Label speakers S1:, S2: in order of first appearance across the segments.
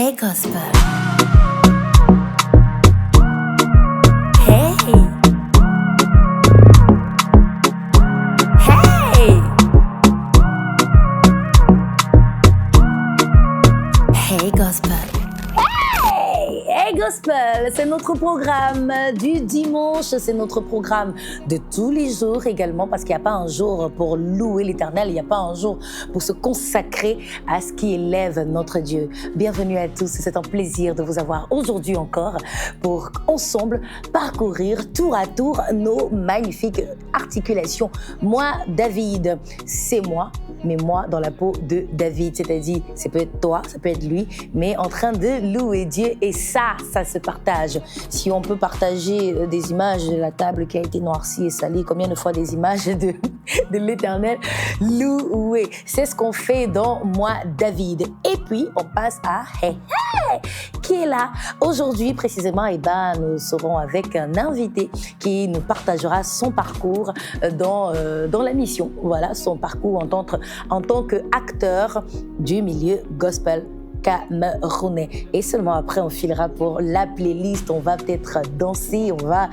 S1: Hey Gospel. Hey. Hey. Hey Gospel. Hey Gospel, c'est notre programme du dimanche, c'est notre programme de tous les jours également, parce qu'il n'y a pas un jour pour louer l'Éternel, il n'y a pas un jour pour se consacrer à ce qui élève notre Dieu. Bienvenue à tous, c'est un plaisir de vous avoir aujourd'hui encore pour ensemble parcourir tour à tour nos magnifiques articulations. Moi, David, c'est moi, mais moi dans la peau de David, c'est-à-dire, ça peut être toi, ça peut être lui, mais en train de louer Dieu, et ça se partage. Si on peut partager des images de la table qui a été noircie et salie, combien de fois des images de l'Éternel loué. C'est ce qu'on fait dans Moi, David. Et puis, on passe à Hey, Hey, qui est là. Aujourd'hui, précisément, nous serons avec un invité qui nous partagera son parcours dans la mission. Voilà, son parcours en tant qu'acteur du milieu gospel camerounais. Et seulement après, on filera pour la playlist. On va peut-être danser, on va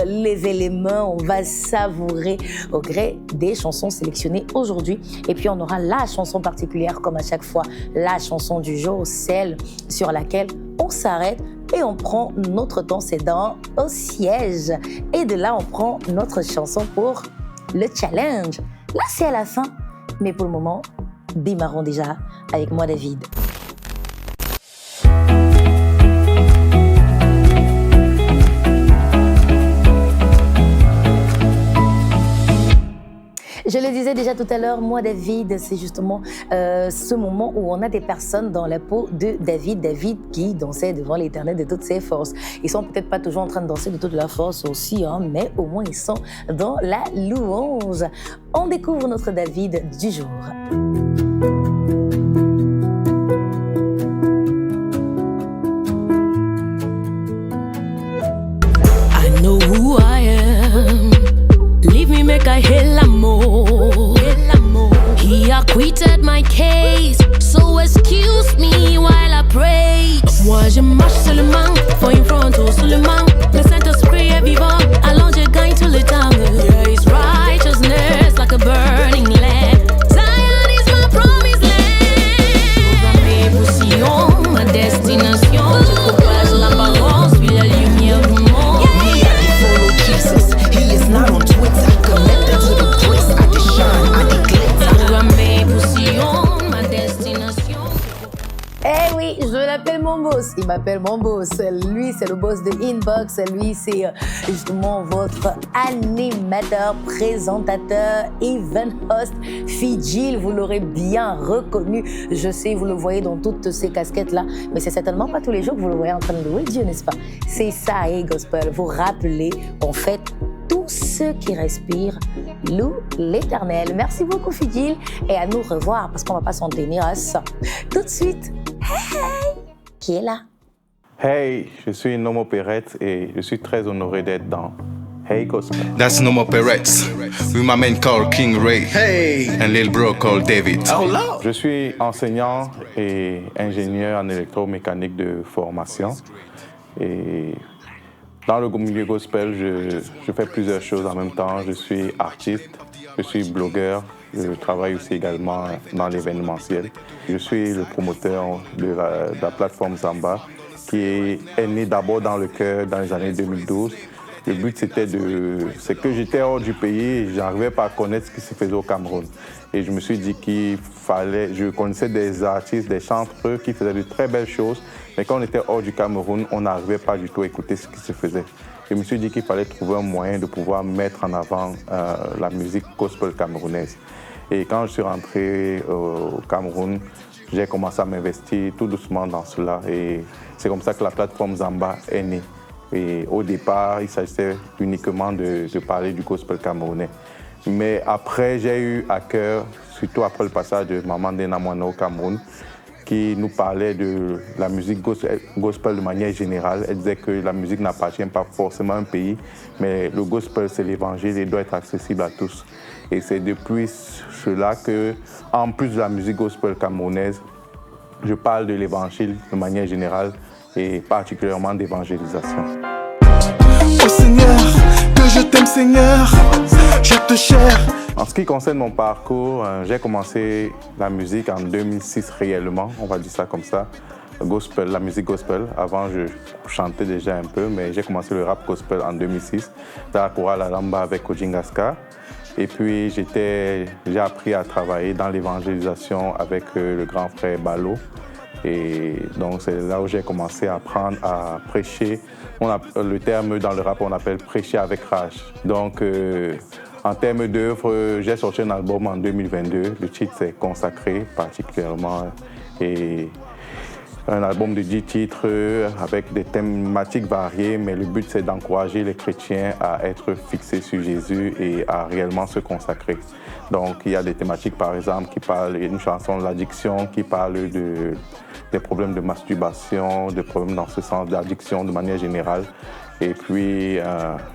S1: lever les mains, on va savourer au gré des chansons sélectionnées aujourd'hui. Et puis, on aura la chanson particulière, comme à chaque fois, la chanson du jour, celle sur laquelle on s'arrête et on prend notre temps. C'est dans Au siège. Et de là, on prend notre chanson pour le challenge. Là, c'est à la fin. Mais pour le moment, démarrons déjà avec Moi, David. Je le disais déjà tout à l'heure, Moi David, c'est justement ce moment où on a des personnes dans la peau de David qui dansait devant l'Éternel de toutes ses forces. Ils sont peut-être pas toujours en train de danser de toute leur force aussi, mais au moins ils sont dans la louange. On découvre notre David du jour.
S2: I know who I am. Leave me make I hail l'amour. He acquitted my case, so excuse me while I pray. Moi je marche seulement, for in front ou seulement. Le Saint-Esprit est vivant, alors je gagne tout le temps. Yeah, His righteousness like a burning lamp. Zion is my promised land. Programmé pour Sion, ma destination. Je propage l'apparence, puis la lumière du monde.
S3: Me, I can follow Jesus. He is not on Twitter. Connected to the place. I can shine, I can glitter.
S2: Programmé pour Sion, ma destination.
S1: Eh oui, je l'appelle mon boss. Il m'appelle mon boss. Lui, c'est le boss de Inbox. Lui, c'est justement votre animateur, présentateur, event host, Fidjil. Vous l'aurez bien reconnu. Je sais, vous le voyez dans toutes ces casquettes-là. Mais c'est certainement pas tous les jours que vous le voyez en train de louer Dieu, n'est-ce pas? C'est ça, Hey Gospel. Vous rappelez qu'en fait, tous ceux qui respirent louent l'Éternel. Merci beaucoup, Fidjil. Et à nous revoir, parce qu'on va pas s'en tenir à ça. Tout de suite, Hey, qui est là?
S4: Hey, je suis Nomo Peretz et je suis très honoré d'être dans Hey Gospel.
S5: That's Nomo Peretz, with my man called King Ray,
S3: Hey!
S5: and little bro called David.
S3: Oh, Lord!
S4: Je suis enseignant et ingénieur en électromécanique de formation. Et dans le milieu gospel, je fais plusieurs choses en même temps. Je suis artiste, je suis blogueur, je travaille aussi également dans l'événementiel. Je suis le promoteur de la plateforme Zamba, qui est née d'abord dans le cœur dans les années 2012. Le but, c'est que j'étais hors du pays et je n'arrivais pas à connaître ce qui se faisait au Cameroun. Et je me suis dit je connaissais des artistes, des chanteurs qui faisaient de très belles choses, mais quand on était hors du Cameroun, on n'arrivait pas du tout à écouter ce qui se faisait. Je me suis dit qu'il fallait trouver un moyen de pouvoir mettre en avant la musique gospel camerounaise. Et quand je suis rentré au Cameroun, j'ai commencé à m'investir tout doucement dans cela. Et c'est comme ça que la plateforme Zamba est née. Et au départ, il s'agissait uniquement de parler du gospel camerounais. Mais après, j'ai eu à cœur, surtout après le passage de Maman Dena Moana au Cameroun, qui nous parlait de la musique gospel de manière générale. Elle disait que la musique n'appartient pas forcément à un pays, mais le gospel, c'est l'évangile et doit être accessible à tous. Et c'est depuis cela que, en plus de la musique gospel camerounaise, je parle de l'évangile de manière générale et particulièrement d'évangélisation.
S3: Oh Seigneur, que je t'aime Seigneur, je te cherche.
S4: En ce qui concerne mon parcours, j'ai commencé la musique en 2006 réellement, on va dire ça comme ça. Gospel, la musique gospel. Avant, je chantais déjà un peu, mais j'ai commencé le rap gospel en 2006 dans la chorale Alamba avec Ojingaska. Et puis, j'ai appris à travailler dans l'évangélisation avec le grand frère Balo. Et donc, c'est là où j'ai commencé à apprendre à prêcher. Le terme dans le rap, on appelle prêcher avec rage. Donc, en termes d'œuvres, j'ai sorti un album en 2022. Le titre, c'est Consacré particulièrement. Et un album de 10 titres avec des thématiques variées, mais le but c'est d'encourager les chrétiens à être fixés sur Jésus et à réellement se consacrer. Donc il y a des thématiques par exemple qui parlent, il y a une chanson de l'addiction qui parle des problèmes de masturbation, des problèmes dans ce sens d'addiction de manière générale. Et puis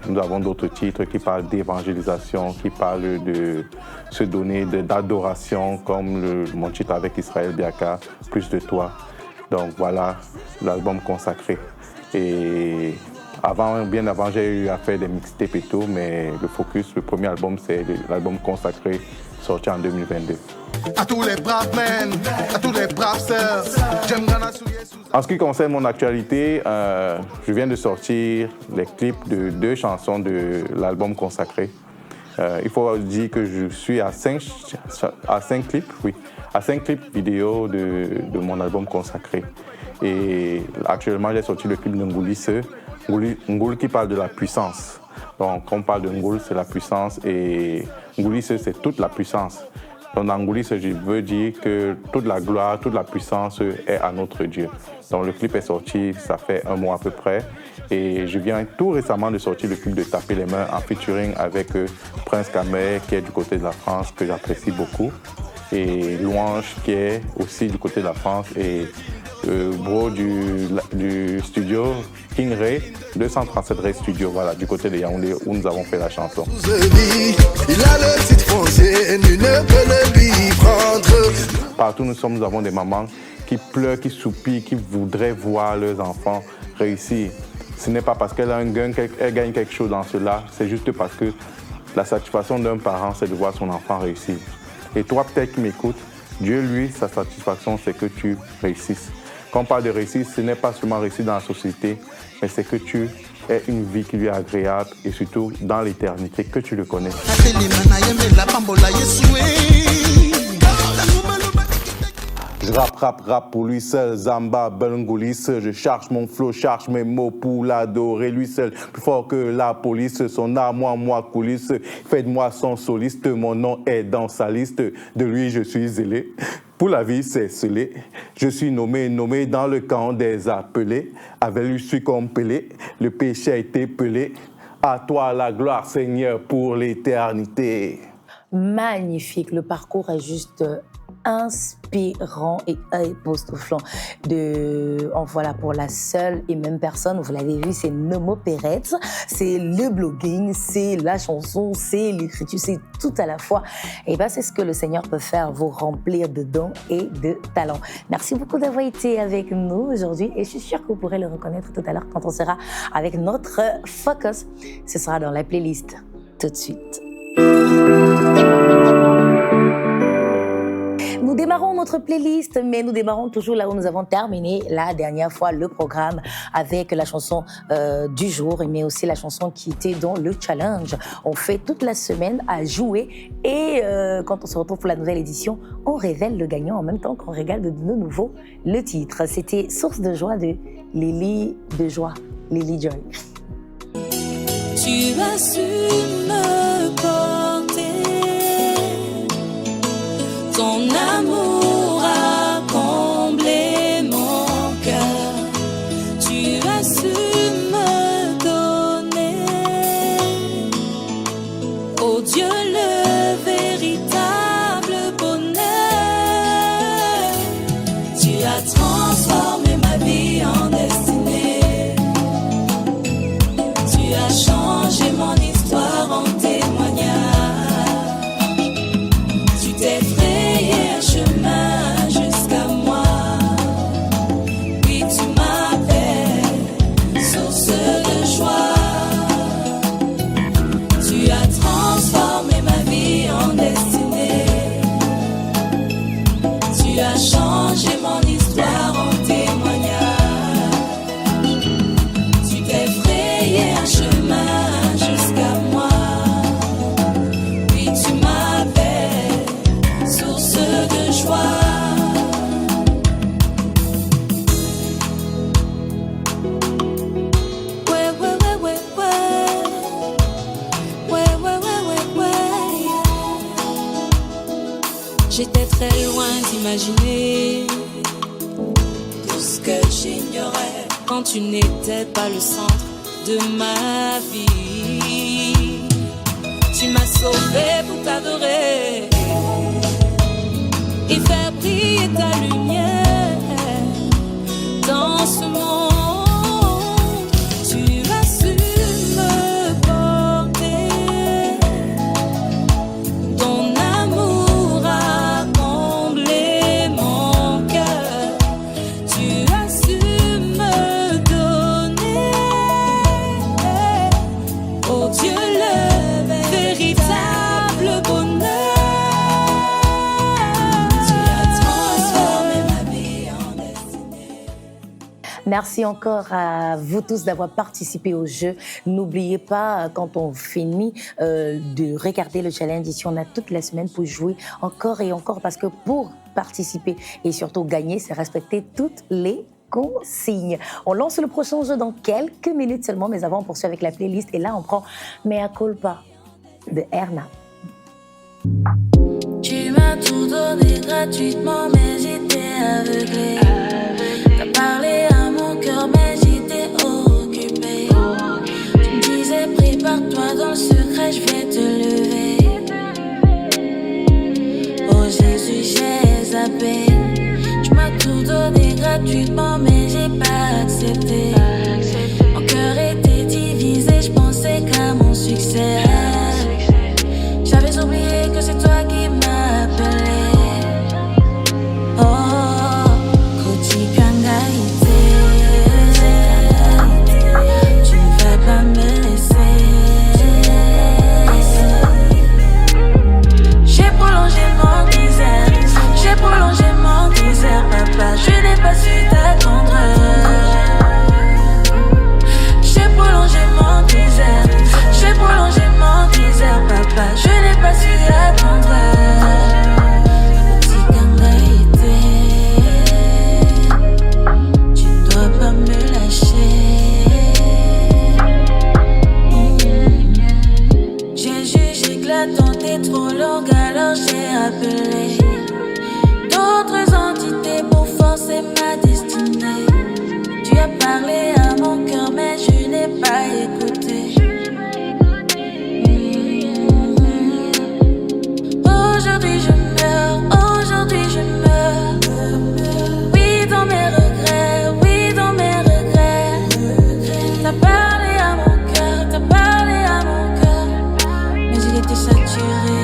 S4: nous avons d'autres titres qui parlent d'évangélisation, qui parlent de se donner d'adoration comme mon titre avec Israël Biaka, Plus de toi. Donc voilà l'album Consacré. Et bien avant, j'ai eu à faire des mixtapes et tout, mais le premier album, c'est l'album Consacré, sorti en 2022.
S5: À tous les braves men, à tous les braves sœurs, j'aime Ghana soulier sous.
S4: En ce qui concerne mon actualité, je viens de sortir les clips de 2 chansons de l'album Consacré. Il faut dire que je suis à 5 clips, oui. À 5 clips vidéo de mon album Consacré. Et actuellement, j'ai sorti le clip de Ngoulisse, Ngoul qui parle de la puissance. Donc, quand on parle de Ngoul, c'est la puissance et Ngoulisse, c'est toute la puissance. Donc, dans Ngoulisse, je veux dire que toute la gloire, toute la puissance est à notre Dieu. Donc, le clip est sorti, ça fait 1 mois à peu près. Et je viens tout récemment de sortir le clip de Taper les mains en featuring avec Prince Kamer, qui est du côté de la France, que j'apprécie beaucoup. Et Louange qui est aussi du côté de la France et Bro du studio King Ray, 237 Ray Studio, voilà, du côté de Yaoundé où nous avons fait la chanson.
S3: Il a le titre foncé, nul ne peut le lui prendre.
S4: Partout nous avons des mamans qui pleurent, qui soupirent, qui voudraient voir leurs enfants réussir. Ce n'est pas parce qu'elle gagne quelque chose dans cela, c'est juste parce que la satisfaction d'un parent, c'est de voir son enfant réussir. Et toi, peut-être qui m'écoutes, Dieu, lui, sa satisfaction, c'est que tu réussisses. Quand on parle de réussir, ce n'est pas seulement réussir dans la société, mais c'est que tu aies une vie qui lui est agréable et surtout dans l'éternité, que tu le connais. Je rappe pour lui seul, Zamba, Belngoulis. Je charge mon flow, charge mes mots pour l'adorer. Lui seul, plus fort que la police. Son âme, moi, coulisse. Fait de moi son soliste. Mon nom est dans sa liste. De lui, je suis zélé. Pour la vie, c'est scellé. Je suis nommé dans le camp des appelés. Avec lui, je suis comme Pelé. Le péché a été pelé. À toi la gloire, Seigneur, pour l'éternité.
S1: Magnifique, le parcours est juste inspirant et époustouflant. Voilà, pour la seule et même personne, vous l'avez vu, c'est Nomo Peretz, c'est le blogging, c'est la chanson, c'est l'écriture, c'est tout à la fois. Et bien, c'est ce que le Seigneur peut faire, vous remplir de dons et de talents. Merci beaucoup d'avoir été avec nous aujourd'hui et je suis sûre que vous pourrez le reconnaître tout à l'heure quand on sera avec notre focus. Ce sera dans la playlist tout de suite. Nous démarrons notre playlist, mais nous démarrons toujours là où nous avons terminé la dernière fois le programme avec la chanson du jour, mais aussi la chanson qui était dans le challenge. On fait toute la semaine à jouer et quand on se retrouve pour la nouvelle édition, on révèle le gagnant en même temps qu'on régale de nouveau le titre. C'était Source de joie de Lily de joie, Lily Joy.
S2: Tu as su me porter, ton amour a comblé mon cœur. Tu as su me donner, oh Dieu, le véritable bonheur. Tu as transformé ma vie en destinée. Tu as changé mon histoire en témoignage. J'étais très loin d'imaginer tout ce que j'ignorais quand tu n'étais pas le centre de ma vie. Tu m'as sauvé pour t'adorer et faire briller ta lumière dans ce monde. Tu as su me porter, ton amour a comblé mon cœur. Tu as su me donner, oh Dieu, le véritable bonheur.
S1: Merci encore à vous tous d'avoir participé au jeu. N'oubliez pas, quand on finit, de regarder le challenge ici. On a toute la semaine pour jouer encore et encore, parce que pour participer et surtout gagner, c'est respecter toutes les consignes. On lance le prochain jeu dans quelques minutes seulement, mais avant on poursuit avec la playlist. Et là, on prend Mea Culpa de Erna.
S2: Tu m'as tout donné gratuitement, mais j'étais aveuglée. T'as parlé à mon cœur, mais j'étais occupée. Tu me disais, prépare-toi dans le secret, je vais te lever. Oh Jésus, j'ai zappé. Tu m'as tout donné gratuitement, mais j'ai pas accepté. Mon cœur était divisé, je pensais qu'à mon succès. J'avais oublié que c'est toi qui m'as appelé. Oh, Koti Kangaïté, tu ne vas pas me laisser. J'ai prolongé mon désert, j'ai prolongé mon désert, papa. Je n'ai pas su t'attendre. J'ai prolongé mon désert, j'ai prolongé mon désert, papa. Je n'ai pas su attendre. Petit Kangaïté, tu ne dois pas me lâcher. J'ai jugé que l'attente est trop longue, alors j'ai appelé d'autres entités pour forcer ma destinée. Tu as parlé à mon cœur, mais je n'ai pas écouté. Aujourd'hui je meurs, aujourd'hui je meurs. Oui dans mes regrets, oui dans mes regrets. T'as parlé à mon cœur, t'as parlé à mon cœur, mais il était saturé.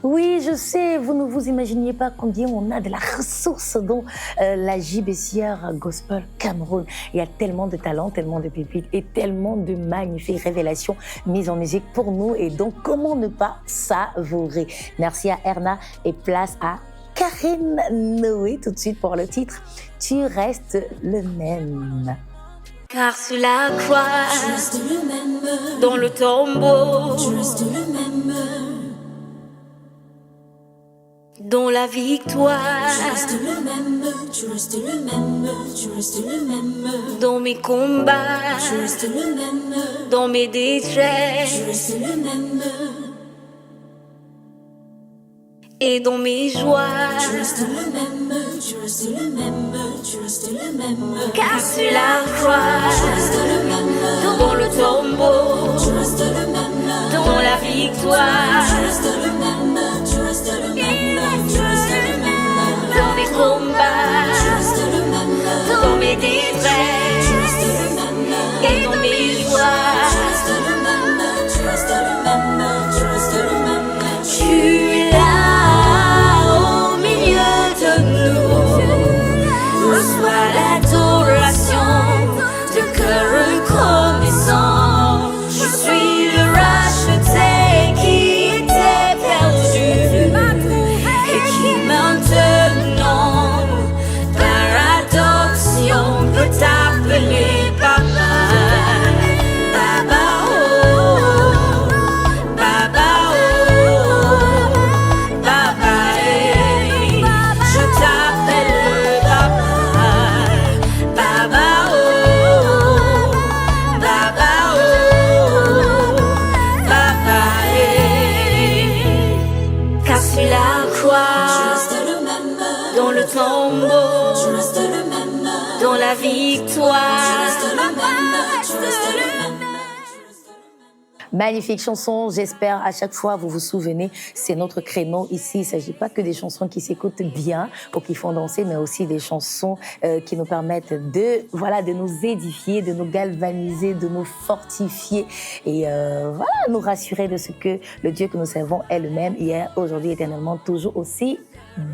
S1: Oui, je sais, vous ne vous imaginiez pas combien on a de la ressource dans la JBCR Gospel Cameroun. Il y a tellement de talents, tellement de pépites et tellement de magnifiques révélations mises en musique pour nous. Et donc, comment ne pas savourer? Merci à Erna et place à Karine Noé tout de suite pour le titre « Tu restes le même ».
S2: Car sur la croix, tu restes le même. Dans le tombeau, tu restes le même. Dans la victoire, tu restes le même, tu restes le même, tu restes le même. Dans mes combats, tu restes le même. Dans mes détresse, tu restes le même. Et dans mes joies, tu restes le même, tu restes le même, tu restes le même. Car sur la croix, tu restes le même. Dans le tombeau, tu restes le même. Dans la victoire, tu restes le même, tu restes le même. Dans mes combats, tu restes le même. Dans mes détresses, tu restes le même. Et dans mes joies, tu restes le même. Tu restes le même. Tu restes le même. Tu es là au milieu de nous. Reçois l'adoration de cœur reconnaissant. Je suis le racheté qui était perdu et qui maintenant par adoption peut t'appeler papa. Papa oh, papa oh, papa hey, je t'appelle papa. dans la victoire.
S1: Magnifique chanson, j'espère à chaque fois vous vous souvenez, c'est notre créneau ici. Il ne s'agit pas que des chansons qui s'écoutent bien ou qui font danser, mais aussi des chansons qui nous permettent de nous édifier, de nous galvaniser, de nous fortifier et nous rassurer de ce que le Dieu que nous servons est le même hier, aujourd'hui, éternellement, toujours aussi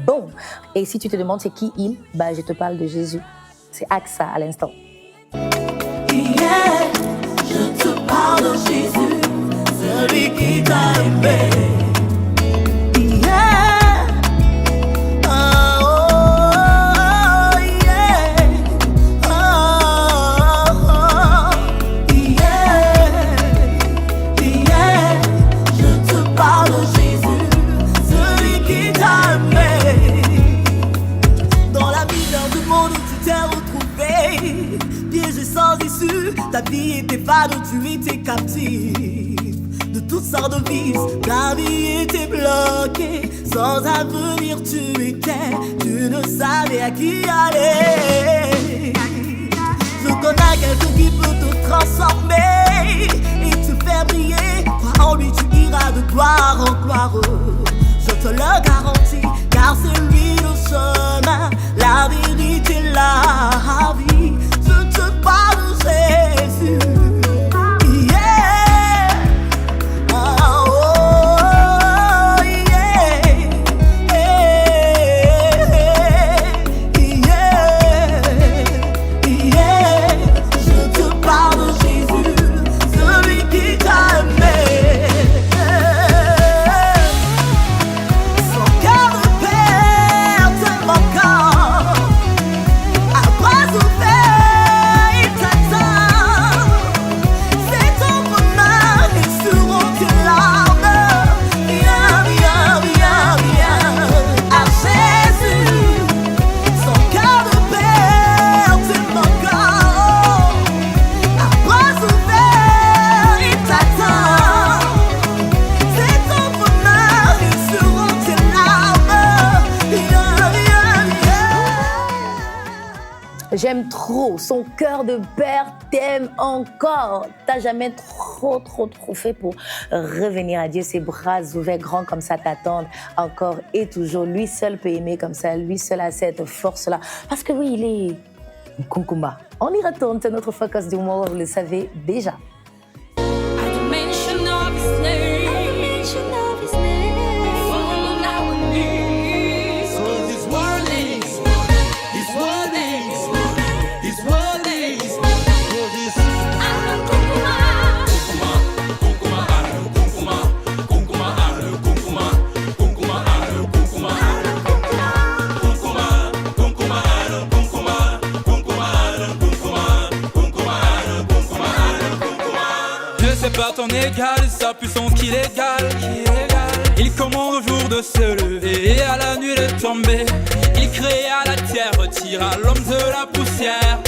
S1: bon. Et si tu te demandes c'est qui il, je te parle de Jésus. C'est AXA à l'instant.
S6: Hier, je te parle de Jésus. Celui qui t'a aimé. Yeah. Oh, yeah. Oh, yeah. Yeah. Je te parle de Jésus, celui qui t'a aimé. Dans la misère du monde où tu t'es retrouvé, piégé sans issue, ta vie était fade, tu étais captif de toutes sortes de vices, ta vie était bloquée, sans avenir tu étais, tu ne savais à qui aller. Je connais quelqu'un qui peut te transformer et te faire briller, toi en lui tu iras de gloire en gloire. Je te le garantis, car c'est lui le chemin, la vérité, la vie. Je te parle de Jésus.
S1: J'aime trop, son cœur de père t'aime encore. T'as jamais trop fait pour revenir à Dieu. Ses bras ouverts grands comme ça t'attendent encore et toujours. Lui seul peut aimer comme ça, lui seul a cette force-là. Parce que oui, il est Nkunkuma. On y retourne, c'est notre focus du mois, vous le savez déjà.
S7: Par ton égal, sa puissance qui l'égale. Il commande au jour de se lever et à la nuit de tomber. Il créa la terre, retira l'homme de la poussière,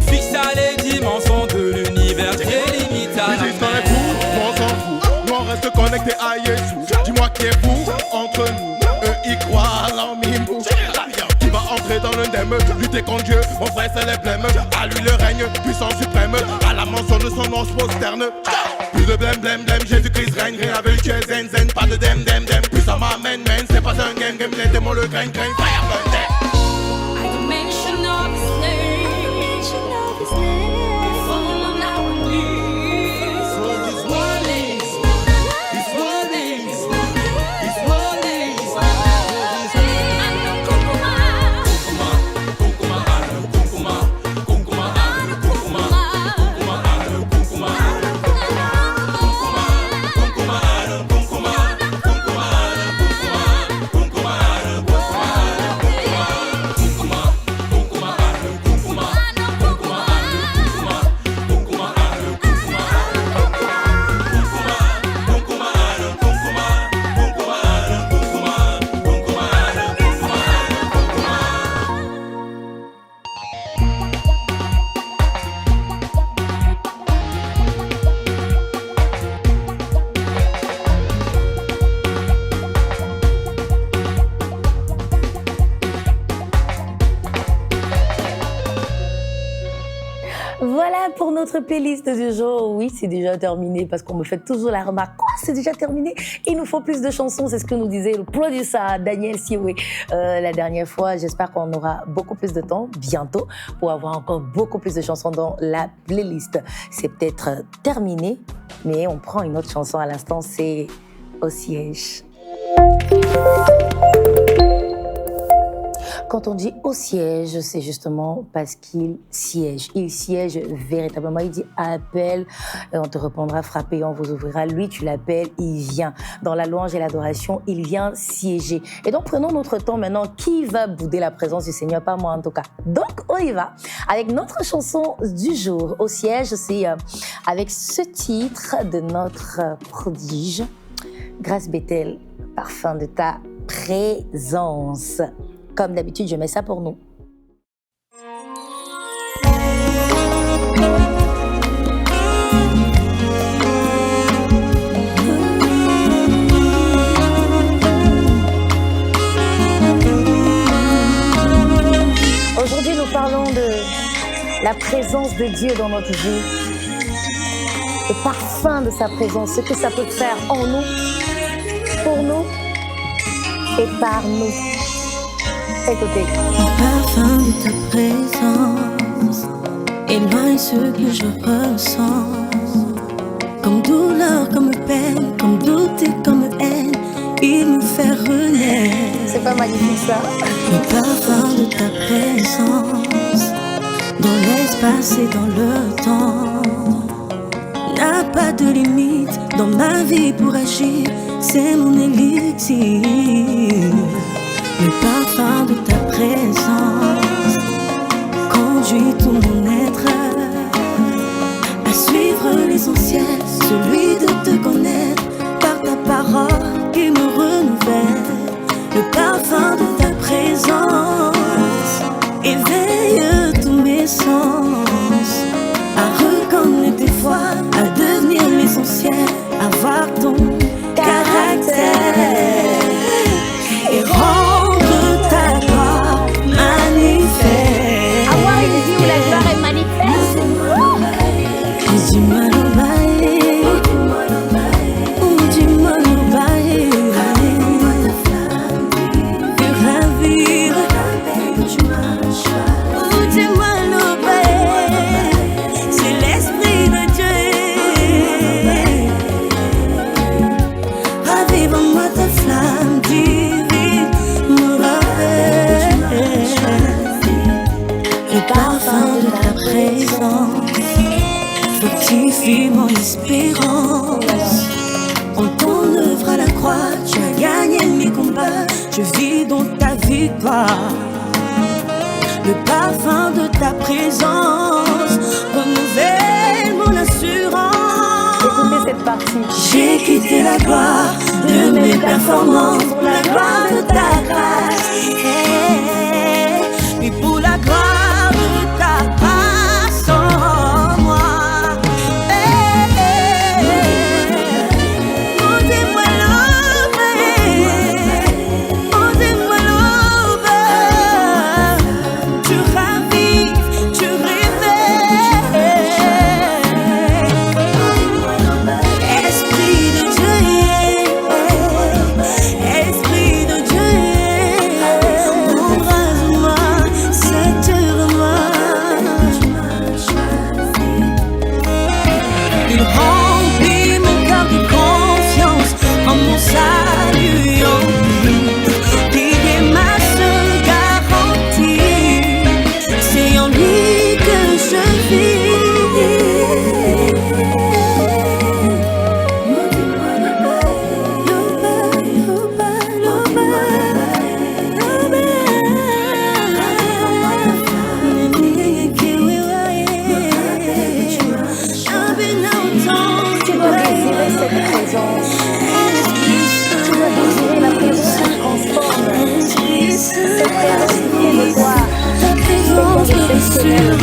S7: fixa les dimensions de l'univers, délimita la mer.
S5: est fou, on s'en fout, on reste connecté à Jésus. Dis-moi qui est fou entre nous, eux y croient, l'emmimou. Qui va entrer dans le dème, lutter contre Dieu, mon frère c'est les blêmes. À lui le règne, puissant suprême, à la mention de son nom je prosterne. Plus de blême, Jésus-Christ règne, rien avec Dieu, zen, pas de dem, plus ça m'amène, c'est pas un game, les démons le craignent, fire burn them.
S2: I can mention of his name, we fall on our knees.
S5: So his warnings,
S1: Voilà pour notre playlist du jour. Oui, c'est déjà terminé parce qu'on me fait toujours la remarque. Quoi, c'est déjà terminé? Il nous faut plus de chansons, c'est ce que nous disait le producer Daniel Sioué la dernière fois. J'espère qu'on aura beaucoup plus de temps bientôt pour avoir encore beaucoup plus de chansons dans la playlist. C'est peut-être terminé, mais on prend une autre chanson à l'instant, c'est Au siège. Quand on dit au siège, c'est justement parce qu'il siège. Il siège véritablement. Il dit appelle, et on te répondra, frappez, on vous ouvrira. Lui, tu l'appelles, il vient. Dans la louange et l'adoration, il vient siéger. Et donc, prenons notre temps maintenant. Qui va bouder la présence du Seigneur? Pas moi, en tout cas. Donc, on y va. Avec notre chanson du jour, au siège, c'est avec ce titre de notre prodige, Grâce Bethel, parfum de ta présence. Comme d'habitude, je mets ça pour nous. Aujourd'hui, nous parlons de la présence de Dieu dans notre vie, le parfum de sa présence, ce que ça peut faire en nous, pour nous et par nous. Écoutez.
S6: Le parfum de ta présence éloigne ce que je ressens. Comme douleur, comme peine, comme doute et comme haine, il me fait renaître.
S1: C'est pas magnifique ça?
S6: Le parfum de ta présence, dans l'espace et dans le temps, n'a pas de limite dans ma vie pour agir, c'est mon élixir. Le parfum de ta présence conduit tout mon être à suivre l'essentiel, celui de te connaître par ta parole qui me renouvelle. Le parfum de ta présence éveille tous mes sens à reconnaître tes fois, à devenir l'essentiel, à voir ton caractère et rendre ta gloire manifeste.
S1: Avoir une vie où la gloire est manifeste.
S6: Dis-moi le bail, dis-moi le bail, de ravir, dis-moi le bail, c'est l'esprit de Dieu. Ravive en moi ta flamme divine, me rappelle le parfum de ta présence. Fortifie mon espérance. En ton œuvre à la croix, tu as gagné mes combats. Je vis dans ta victoire. Le parfum de ta présence renouvelle mon assurance.
S1: Écoutez cette partie.
S6: J'ai quitté la gloire de mes performances pour la gloire de ta grâce. Et pour la gloire de ta grâce en moi. Osez-moi l'ouvrir, osez-moi l'ouvrir. Tu ravives, tu réveilles. Esprit de Dieu, Esprit de Dieu, embrase-moi, sature-moi. Il remplit mon cœur de confiance en mon salut, en lui. Il est ma seule garantie, c'est en lui que je vis.
S1: Tu dois désirer cette présence. Tu dois désirer la présence qui transforme. Cette présence qui fait de toi quelqu'un d'exceptionnel.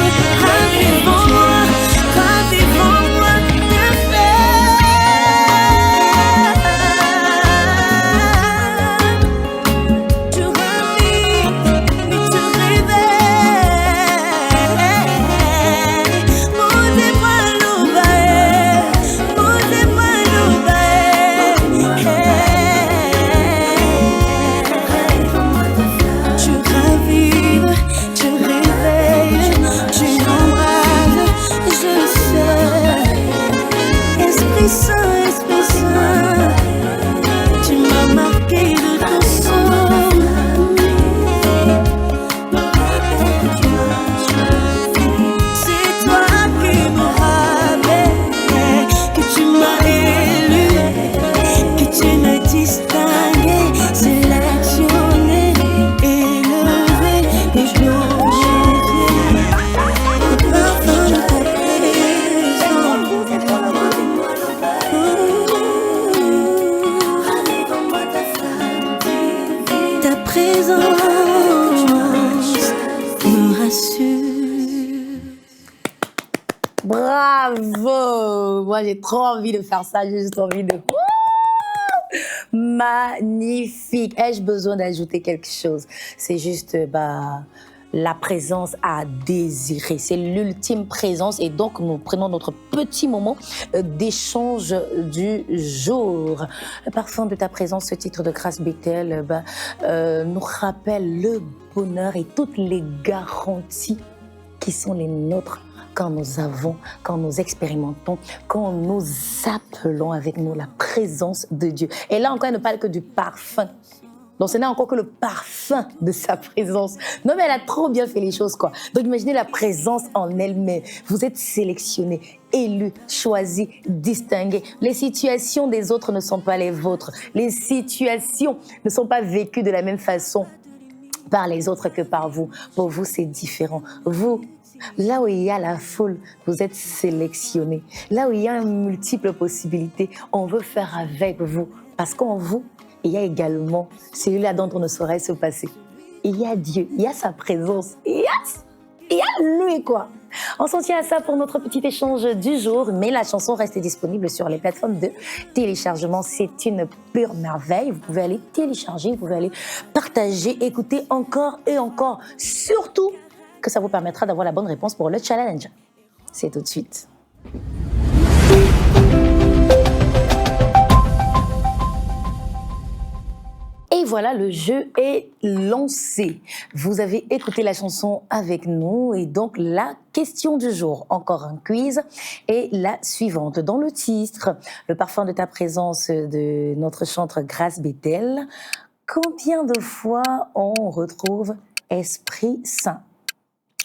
S1: Bravo! Moi, j'ai trop envie de faire ça. J'ai juste envie de... Magnifique. Ai-je besoin d'ajouter quelque chose? C'est juste la présence à désirer. C'est l'ultime présence. Et donc, nous prenons notre petit moment d'échange du jour. Le parfum de ta présence, ce titre de Grace Bethel, nous rappelle le bonheur et toutes les garanties qui sont les nôtres quand nous expérimentons, quand nous appelons avec nous la présence de Dieu. Et là encore, elle ne parle que du parfum. Donc, ce n'est encore que le parfum de sa présence. Non, mais elle a trop bien fait les choses, quoi. Donc, imaginez la présence en elle-même. Vous êtes sélectionné, élu, choisi, distingué. Les situations des autres ne sont pas les vôtres. Les situations ne sont pas vécues de la même façon par les autres que par vous. Pour vous, c'est différent. Vous, là où il y a la foule, vous êtes sélectionné. Là où il y a multiples possibilités, on veut faire avec vous. Parce qu'en vous, il y a également celui-là dont on ne saurait se passer. Il y a Dieu, il y a sa présence, il y a lui, quoi. On s'en tient à ça pour notre petit échange du jour, mais la chanson reste disponible sur les plateformes de téléchargement. C'est une pure merveille. Vous pouvez aller télécharger, vous pouvez aller partager, écouter encore et encore. Surtout que ça vous permettra d'avoir la bonne réponse pour le challenge. C'est tout de suite. Et voilà, le jeu est lancé. Vous avez écouté la chanson avec nous et donc la question du jour, encore un quiz, est la suivante. Dans le titre, le parfum de ta présence de notre chantre Grace Bethel, combien de fois on retrouve Esprit Saint?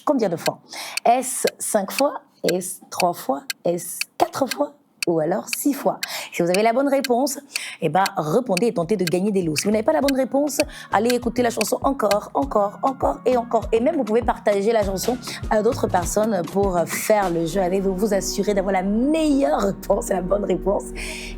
S1: Combien de fois? Est-ce 5 fois? Est-ce 3 fois? Est-ce 4 fois? Ou alors 6 fois. Si vous avez la bonne réponse, répondez et tentez de gagner des lots. Si vous n'avez pas la bonne réponse, allez écouter la chanson encore et encore. Et même, vous pouvez partager la chanson à d'autres personnes pour faire le jeu avec vous, vous assurer d'avoir la meilleure réponse, la bonne réponse.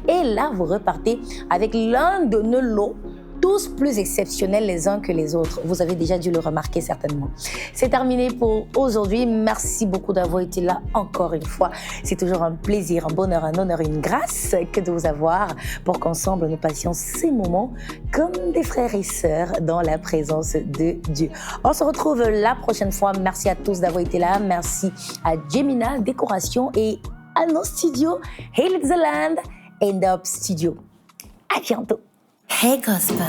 S1: Et là, vous repartez avec l'un de nos lots, tous plus exceptionnels les uns que les autres. Vous avez déjà dû le remarquer certainement. C'est terminé pour aujourd'hui. Merci beaucoup d'avoir été là encore une fois. C'est toujours un plaisir, un bonheur, un honneur, une grâce que de vous avoir pour qu'ensemble nous passions ces moments comme des frères et sœurs dans la présence de Dieu. On se retrouve la prochaine fois. Merci à tous d'avoir été là. Merci à Gemina Décoration et à nos studios Hail the Land and Up Studio. À bientôt.
S2: Hey Gospel.